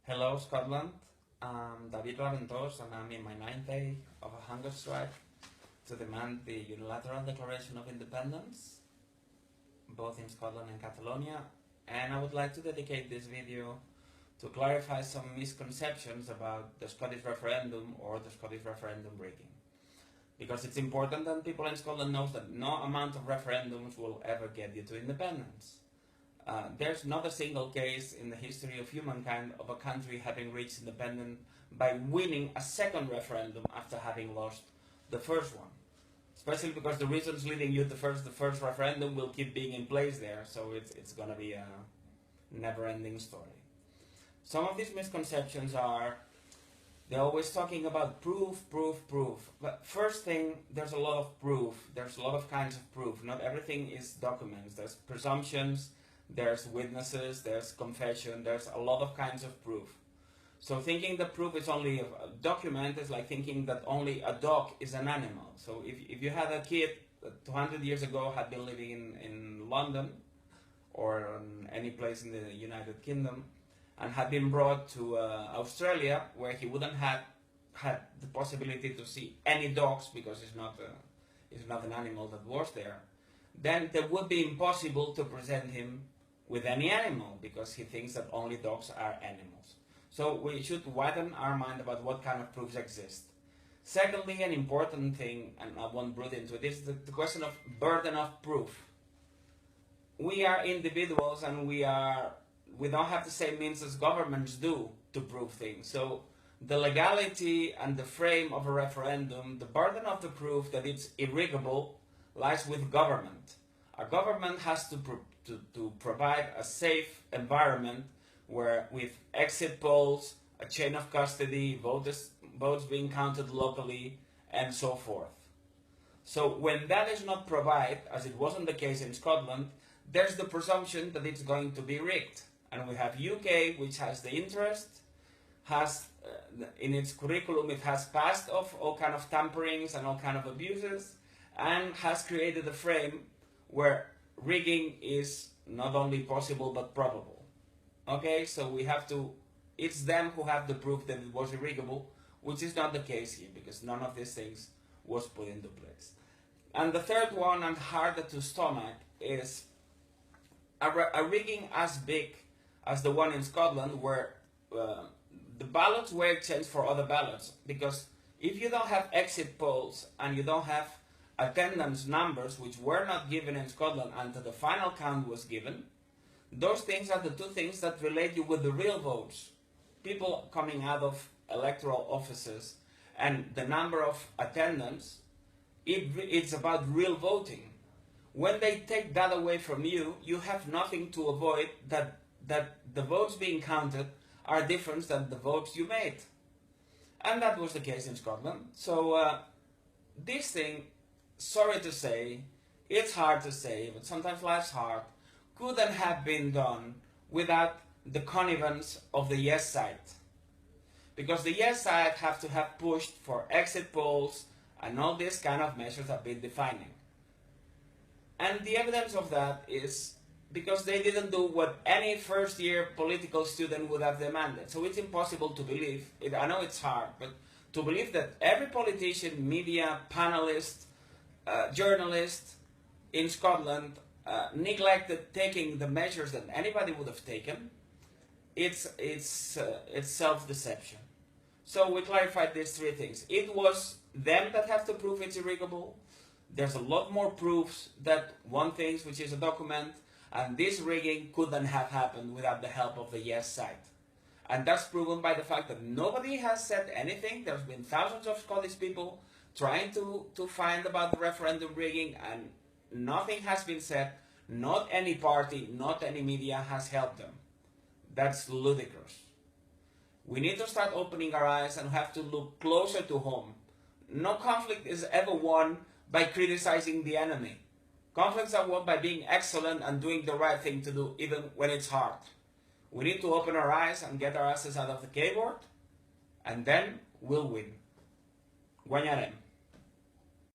Hello, Scotland. I'm David Raventos, and I'm in my ninth day of a hunger strike to demand the unilateral declaration of independence, both in Scotland and Catalonia. And I would like to dedicate this video to clarify some misconceptions about the Scottish referendum or the Scottish referendum rigging. Because it's important that people in Scotland know that no amount of referendums will ever get you to independence. There's not a single case in the history of humankind of a country having reached independence by winning a second referendum after having lost the first one. Especially because the reasons leading you to the first referendum will keep being in place there, so it's gonna be a never-ending story. Some of these misconceptions are, they're always talking about proof. But first thing, there's a lot of proof. There's a lot of kinds of proof. Not everything is documents. There's presumptions, there's witnesses, there's confession, there's a lot of kinds of proof. So thinking that proof is only a document is like thinking that only a dog is an animal. So if you had a kid that 200 years ago had been living in London or in any place in the United Kingdom and had been brought to Australia, where he wouldn't have had the possibility to see any dogs because it's not an animal that was there, then it would be impossible to present him with any animal because he thinks that only dogs are animals. So we should widen our mind about what kind of proofs exist. Secondly, an important thing, and I won't brood into it, is the question of burden of proof. We are individuals and we don't have the same means as governments do to prove things. So the legality and the frame of a referendum, the burden of the proof that it's irrigable, lies with government. A government has to provide a safe environment where, with exit polls, a chain of custody, votes being counted locally, and so forth. So when that is not provided, as it wasn't the case in Scotland, there's the presumption that it's going to be rigged. And we have UK, which has the interest, has in its curriculum, it has passed off all kind of tamperings and all kind of abuses, and has created a frame where rigging is not only possible but probable. Okay, so we have to, it's them who have the proof that it was irrigable, which is not the case here because none of these things was put into place. And the third one, and harder to stomach, is a rigging as big as the one in Scotland, where the ballots were exchanged for other ballots. Because if you don't have exit polls and you don't have attendance numbers, which were not given in Scotland until the final count was given, those things are the two things that relate you with the real votes. People coming out of electoral offices and the number of attendance, it's about real voting. When they take that away from you, you have nothing to avoid that the votes being counted are different than the votes you made. And that was the case in Scotland. So this thing, sorry to say, it's hard to say, but sometimes life's hard, couldn't have been done without the connivance of the yes side. Because the yes side have to have pushed for exit polls and all these kind of measures have been defining. And the evidence of that is because they didn't do what any first-year political student would have demanded. So it's impossible to believe, I know it's hard, but to believe that every politician, media, panelist, journalist in Scotland neglected taking the measures that anybody would have taken, it's self-deception. So we clarified these three things. It was them that have to prove it's irrigable. There's a lot more proofs that one thing, which is a document, and this rigging couldn't have happened without the help of the yes side. And that's proven by the fact that nobody has said anything. There's been thousands of Scottish people trying to find about the referendum rigging, and nothing has been said. Not any party, not any media has helped them. That's ludicrous. We need to start opening our eyes and have to look closer to home. No conflict is ever won by criticizing the enemy. Conflicts are won by being excellent and doing the right thing to do, even when it's hard. We need to open our eyes and get our asses out of the keyboard, and then we'll win. Guanyarem.